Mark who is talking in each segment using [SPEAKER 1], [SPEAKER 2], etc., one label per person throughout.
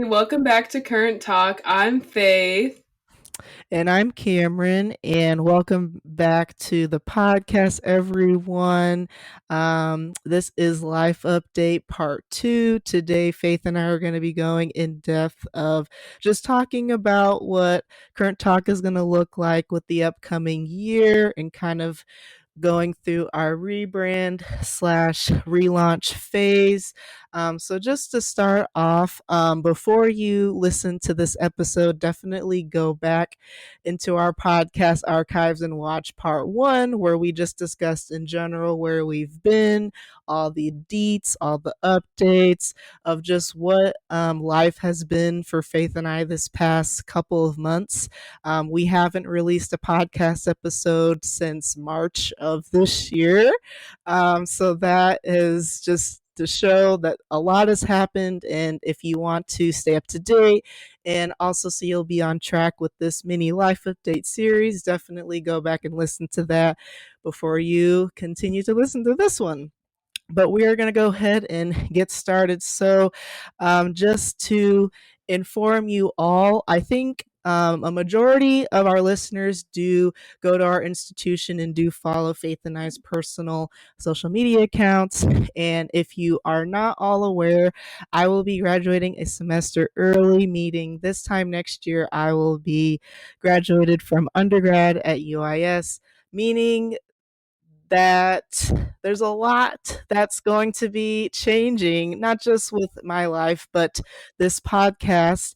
[SPEAKER 1] Welcome back to Current Talk. I'm Faith.
[SPEAKER 2] And I'm Cameron, and welcome back to the podcast, everyone. This is Life Update Part 2. Today, Faith and I are going to be going in depth of just talking about what Current Talk is going to look like with the upcoming year and kind of going through our rebrand slash relaunch phase. So just to start off, before you listen to this episode, definitely go back into our podcast archives and watch part 1, where we just discussed in general where we've been, all the deets, all the updates of just what life has been for Faith and I this past couple of months. We haven't released a podcast episode since March of this year. So that is just to show that a lot has happened. And if you want to stay up to date and also so you'll be on track with this mini life update series, definitely go back and listen to that before you continue to listen to this one. But we are going to go ahead and get started. So, just to inform you all, I think a majority of our listeners do go to our institution and do follow Faith and I's personal social media accounts. And if you are not all aware, I will be graduating a semester early, meaning this time next year I will be graduated from undergrad at UIS, meaning that there's a lot that's going to be changing, not just with my life, but this podcast.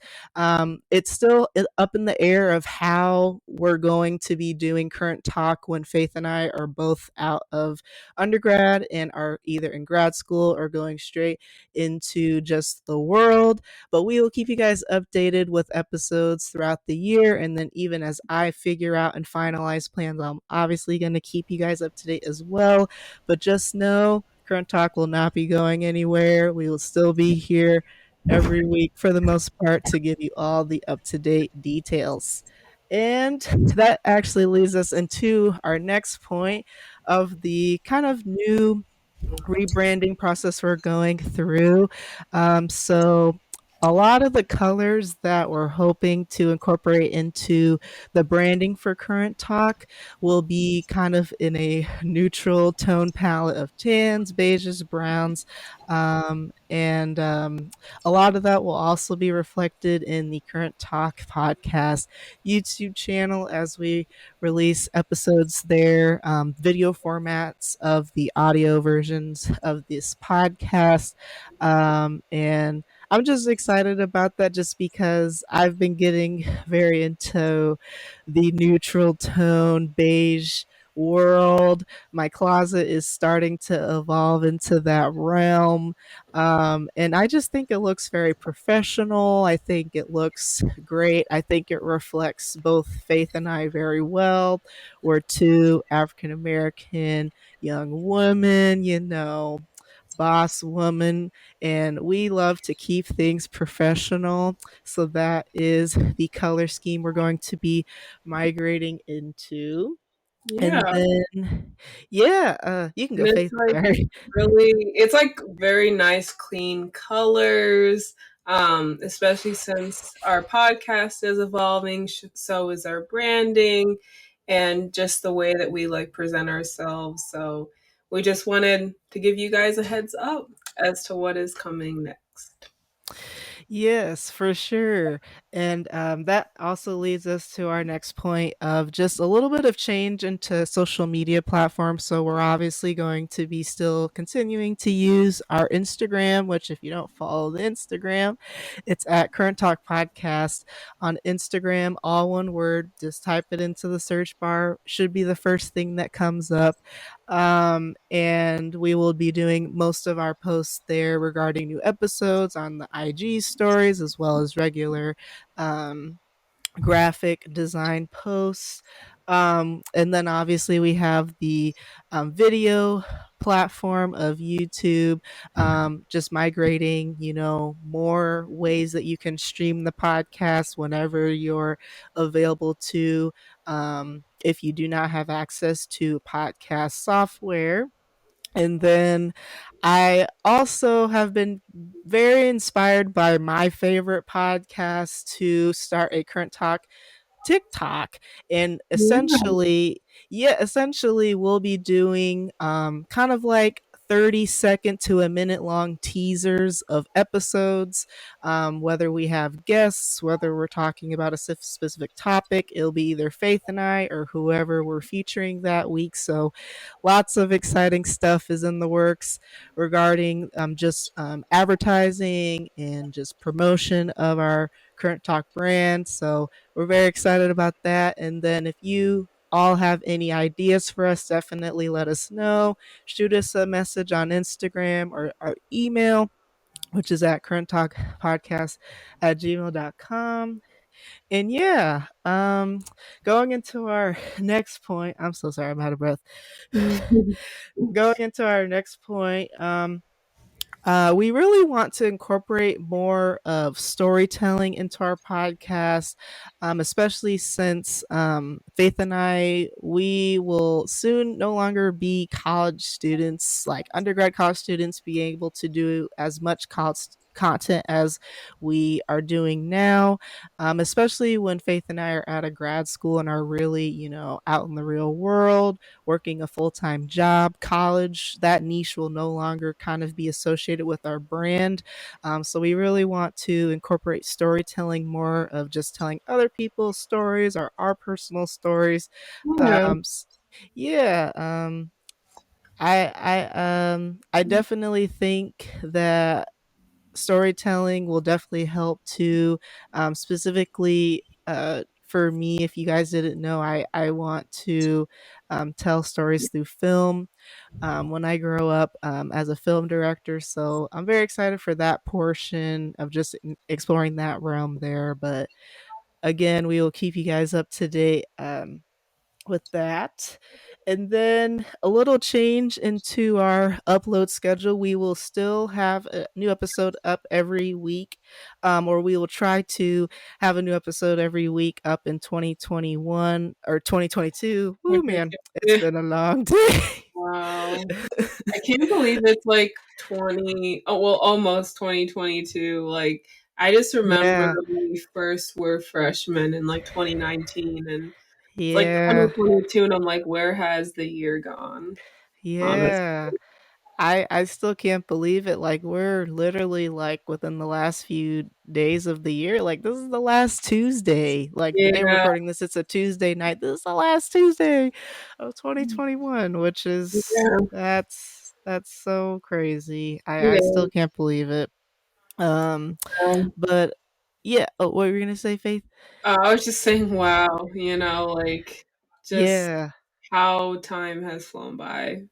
[SPEAKER 2] It's still up in the air of how we're going to be doing Current Talk when Faith and I are both out of undergrad and are either in grad school or going straight into just the world. But we will keep you guys updated with episodes throughout the year. And then even as I figure out and finalize plans, I'm obviously going to keep you guys up to date as well. But just know Current Talk will not be going anywhere. We will still be here every week for the most part to give you all the up to date details. And that actually leads us into our next point of the kind of new rebranding process we're going through. So a lot of the colors that we're hoping to incorporate into the branding for Current Talk will be kind of in a neutral tone palette of tans, beiges, browns, and a lot of that will also be reflected in the Current Talk podcast YouTube channel as we release episodes there, video formats of the audio versions of this podcast. And I'm just excited about that just because I've been getting very into the neutral tone beige world. My closet is starting to evolve into that realm. And I just think it looks very professional. I think it looks great. I think it reflects both Faith and I very well. We're two African American young women, boss woman, and we love to keep things professional. So that is the color scheme we're going to be migrating into. And
[SPEAKER 1] Yeah.
[SPEAKER 2] then, yeah, you can
[SPEAKER 1] And
[SPEAKER 2] go,
[SPEAKER 1] it's
[SPEAKER 2] Faith.
[SPEAKER 1] like
[SPEAKER 2] Sorry.
[SPEAKER 1] it's like very nice, clean colors. Especially since our podcast is evolving, so is our branding and just the way that we like present ourselves. So we just wanted to give you guys a heads up as to what is coming next.
[SPEAKER 2] Yes, for sure. And that also leads us to our next point of just a little bit of change into social media platforms. So we're obviously going to be still continuing to use our Instagram, which if you don't follow the Instagram, it's at Current Talk Podcast on Instagram, all one word. Just type it into the search bar. Should be the first thing that comes up. And we will be doing most of our posts there regarding new episodes on the IG stories as well as regular um, graphic design posts. And then obviously we have the video platform of YouTube, just migrating, more ways that you can stream the podcast whenever you're available to. If you do not have access to podcast software, And then I also have been very inspired by my favorite podcast to start a current talk TikTok. And
[SPEAKER 1] Yeah.
[SPEAKER 2] essentially we'll be doing kind of like 30-second to a minute long teasers of episodes, whether we have guests, whether we're talking about a specific topic. It'll be either Faith and I or whoever we're featuring that week. So lots of exciting stuff is in the works regarding just advertising and just promotion of our current talk brand. So we're very excited about that. And then if you all have any ideas for us, definitely let us know. Shoot us a message on Instagram or our email, which is at currenttalkpodcast@gmail.com. And yeah, going into our next point, I'm so sorry, I'm out of breath. Going into our next point, we really want to incorporate more of storytelling into our podcast, especially since Faith and I, we will soon no longer be college students, like undergrad college students, being able to do as much college content as we are doing now, especially when Faith and I are out of grad school and are really, out in the real world working a full time job. College, that niche will no longer kind of be associated with our brand. So we really want to incorporate storytelling more of just telling other people's stories or our personal stories.
[SPEAKER 1] Yeah.
[SPEAKER 2] Um, yeah. I definitely think that storytelling will definitely help to specifically for me. If you guys didn't know, I want to tell stories through film when I grow up as a film director. So I'm very excited for that portion of just exploring that realm there. But again, we will keep you guys up to date with that. And then a little change into our upload schedule. We will still have a new episode up every week, or we will try to have a new episode every week up in 2021 or 2022. Woo, man, it's been a long day.
[SPEAKER 1] Wow. I can't believe it's like oh well, almost 2022. Like I just remember
[SPEAKER 2] Yeah,
[SPEAKER 1] when we first were freshmen in like 2019 and it's like
[SPEAKER 2] yeah,
[SPEAKER 1] 2022 and I'm like, where has the year gone? Honestly.
[SPEAKER 2] yeah. I still can't believe it. Like we're literally like within the last few days of the year. Like this is the last Tuesday. Like the day we're
[SPEAKER 1] Yeah.
[SPEAKER 2] recording this, it's a Tuesday night. This is the last Tuesday of 2021, which is
[SPEAKER 1] Yeah.
[SPEAKER 2] that's so crazy. I
[SPEAKER 1] Yeah.
[SPEAKER 2] still can't believe it. Um,
[SPEAKER 1] Um,
[SPEAKER 2] but yeah. Oh, what were you gonna say, Faith?
[SPEAKER 1] I was just saying, wow, like just
[SPEAKER 2] Yeah,
[SPEAKER 1] how time has flown by.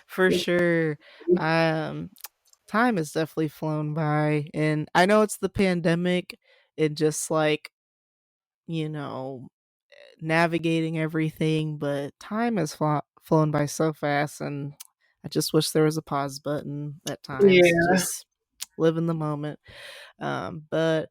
[SPEAKER 2] for sure. Um, Time has definitely flown by, and I know it's the pandemic and just like, you know, navigating everything, but time has flown by so fast, and I just wish there was a pause button at times.
[SPEAKER 1] Yeah.
[SPEAKER 2] Just live in the moment. But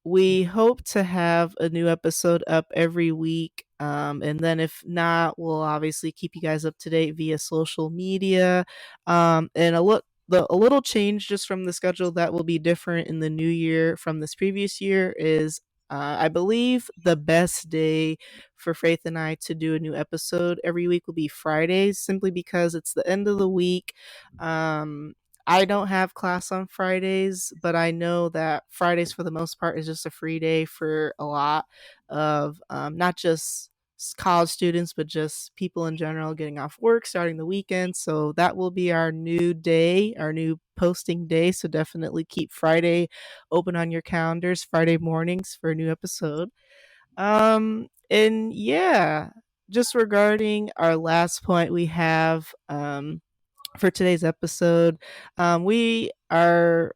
[SPEAKER 2] we hope to have a new episode up every week. And then if not, we'll obviously keep you guys up to date via social media. And a little change just from the schedule that will be different in the new year from this previous year is I believe the best day for Faith and I to do a new episode every week will be Fridays, simply because it's the end of the week. Um, I don't have class on Fridays, but I know that Fridays, for the most part, is just a free day for a lot of not just college students, but just people in general getting off work, starting the weekend. So that will be our new day, our new posting day. So definitely keep Friday open on your calendars, Friday mornings for a new episode. And yeah, just regarding our last point, we have for today's episode. We are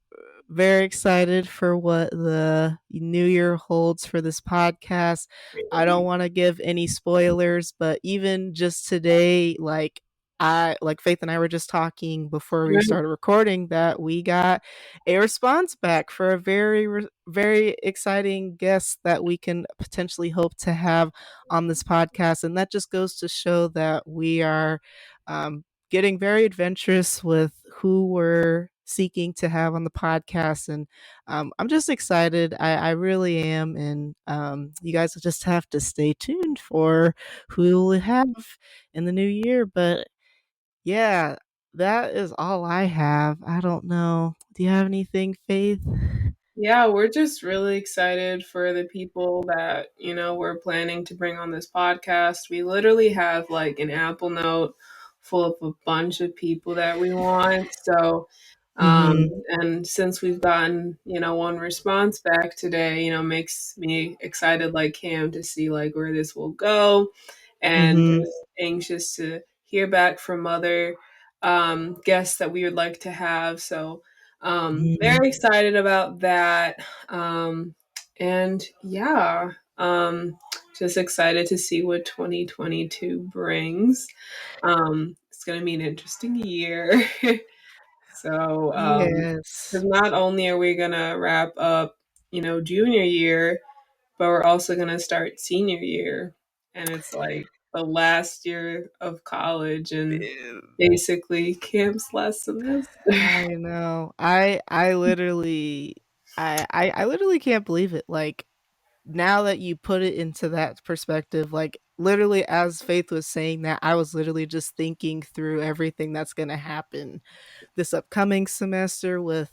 [SPEAKER 2] very excited for what the new year holds for this podcast. I don't want to give any spoilers, but even just today, like Faith and I were just talking before we started recording that we got a response back for a very exciting guest that we can potentially hope to have on this podcast, and that just goes to show that we are getting very adventurous with who we're seeking to have on the podcast. And I'm just excited. I really am. And you guys will just have to stay tuned for who we'll have in the new year. But yeah, that is all I have. I don't know. Do you have anything, Faith?
[SPEAKER 1] Yeah, we're just really excited for the people that, we're planning to bring on this podcast. We literally have like an Apple Note full of a bunch of people that we want. So,
[SPEAKER 2] Mm-hmm.
[SPEAKER 1] and since we've gotten, one response back today, makes me excited like Cam to see like where this will go and
[SPEAKER 2] Mm-hmm.
[SPEAKER 1] just anxious to hear back from other guests that we would like to have. So, very
[SPEAKER 2] Mm-hmm.
[SPEAKER 1] excited about that. And yeah, just excited to see what 2022 brings. It's going to be an interesting year. So,
[SPEAKER 2] Yes.
[SPEAKER 1] because not only are we going to wrap up, junior year, but we're also going to start senior year. And it's like the last year of college and basically camp's last semester.
[SPEAKER 2] I know. I literally I literally can't believe it. Like now that you put it into that perspective, like literally as Faith was saying that, I was literally just thinking through everything that's going to happen this upcoming semester with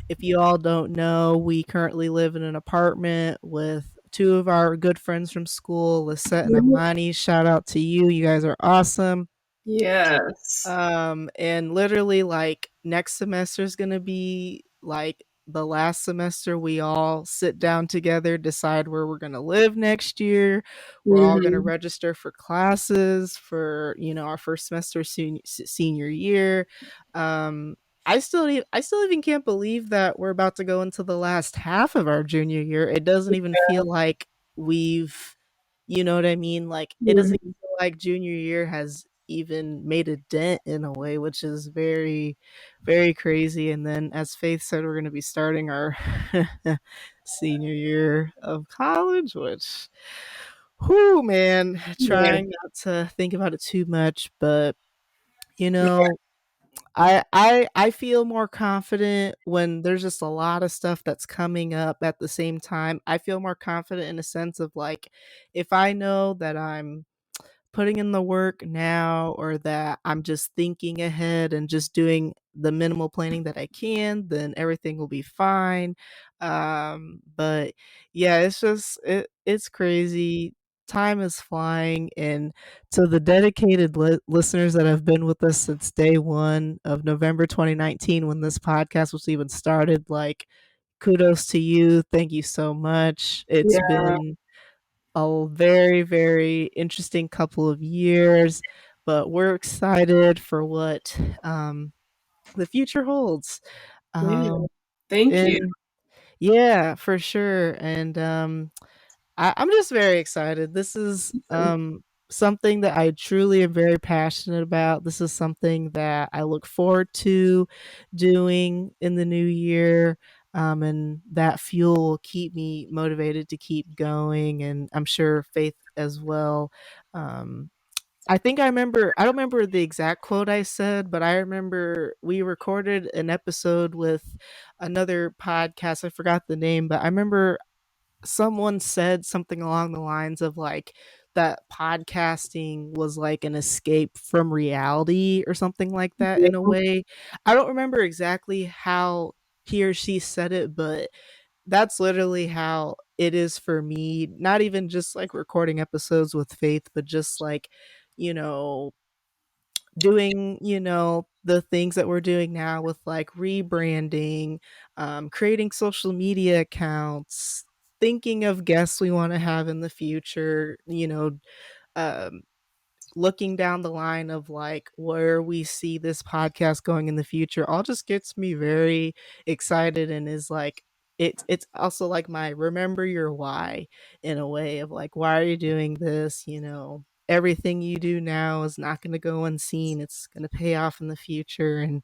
[SPEAKER 2] if you all don't know, we currently live in an apartment with two of our good friends from school, Lisette and Amani. Shout out to you. You guys are awesome.
[SPEAKER 1] Yes.
[SPEAKER 2] And literally like next semester is going to be like the last semester we all sit down together, decide where we're going to live next year. We're all going to
[SPEAKER 1] Mhm.
[SPEAKER 2] register for classes for, our first semester senior year. um I still even can't believe that we're about to go into the last half of our junior year. It doesn't even feel like we've, you know what I mean? Like it doesn't
[SPEAKER 1] Mhm.
[SPEAKER 2] feel like junior year has even made a dent in a way, which is very, very crazy. And then, as Faith said, we're going to be starting our senior year of college, which, whoo, man,
[SPEAKER 1] Yeah.
[SPEAKER 2] trying not to think about it too much, but you know, I feel more confident when there's just a lot of stuff that's coming up at the same time. I feel more confident in a sense of like if I know that I'm putting in the work now or that I'm just thinking ahead and just doing the minimal planning that I can, then everything will be fine. But yeah, it's crazy. Time is flying, and to the dedicated listeners that have been with us since day one of November 2019 when this podcast was even started, like kudos to you. Thank you so much. It's
[SPEAKER 1] Yeah.
[SPEAKER 2] been a very, very interesting couple of years, but we're excited for what the future holds.
[SPEAKER 1] Yeah.
[SPEAKER 2] Um,
[SPEAKER 1] Thank you.
[SPEAKER 2] and yeah, for sure. And I'm just very excited. This is something that I truly am very passionate about. This is something that I look forward to doing in the new year. And that fuel will keep me motivated to keep going. And I'm sure Faith as well. Um, I think I don't remember the exact quote I said, but I remember we recorded an episode with another podcast. I forgot the name, but I remember someone said something along the lines of like that podcasting was like an escape from reality or something like that in a
[SPEAKER 1] Yeah.
[SPEAKER 2] way. I don't remember exactly how he or she said it, but that's literally how it is for me. Not even just like recording episodes with Faith, but just like, you know, doing, the things that we're doing now with like rebranding, creating social media accounts, thinking of guests we want to have in the future, um, looking down the line of like where we see this podcast going in the future all just gets me very excited and is like it's also like my remember your why in a way of like why are you doing this, everything you do now is not going to go unseen, it's going to pay off in the future. And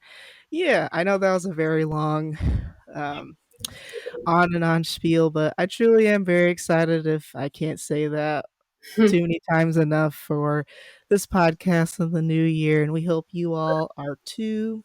[SPEAKER 2] yeah, I know that was a very long um on and on spiel, but I truly am very excited if I can't say that too many times enough for this podcast in the new year, and we hope you all are too.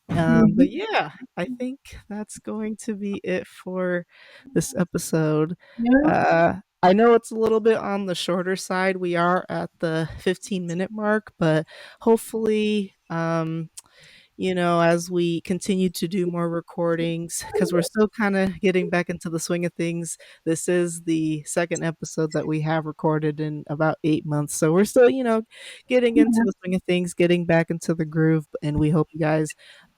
[SPEAKER 2] But yeah, I think that's going to be it for this episode.
[SPEAKER 1] Yeah.
[SPEAKER 2] I know it's a little bit on the shorter side. We are at the 15-minute mark, but hopefully, as we continue to do more recordings, because we're still kind of getting back into the swing of things. This is the second episode that we have recorded in about 8 months. So we're still, getting into the swing of things, getting back into the groove. And we hope you guys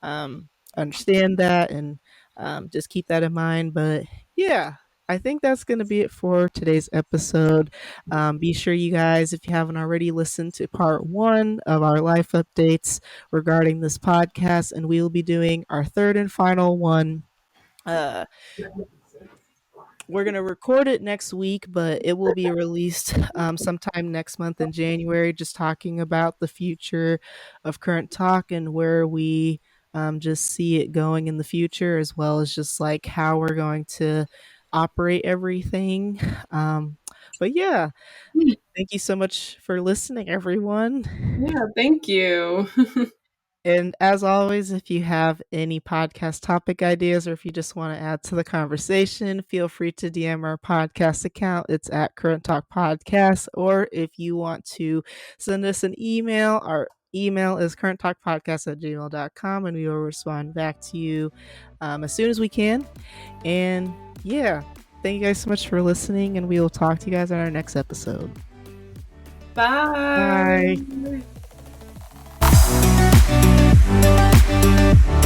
[SPEAKER 2] understand that and just keep that in mind. But yeah. I think that's going to be it for today's episode. Be sure you guys, if you haven't already listened to part 1 of our life updates regarding this podcast, and we will be doing our third and final one. Uh, we're going to record it next week, but it will be released sometime next month in January, just talking about the future of Current Talk and where we just see it going in the future, as well as just like how we're going to operate everything. But yeah, thank you so much for listening, everyone.
[SPEAKER 1] Yeah, thank you.
[SPEAKER 2] And as always, if you have any podcast topic ideas or if you just want to add to the conversation, feel free to DM our podcast account. It's at Current Talk Podcast. Or if you want to send us an email, our email is currenttalkpodcast@gmail.com, and we will respond back to you as soon as we can. And yeah, thank you guys so much for listening, and we will talk to you guys on our next episode.
[SPEAKER 1] Bye.
[SPEAKER 2] Bye.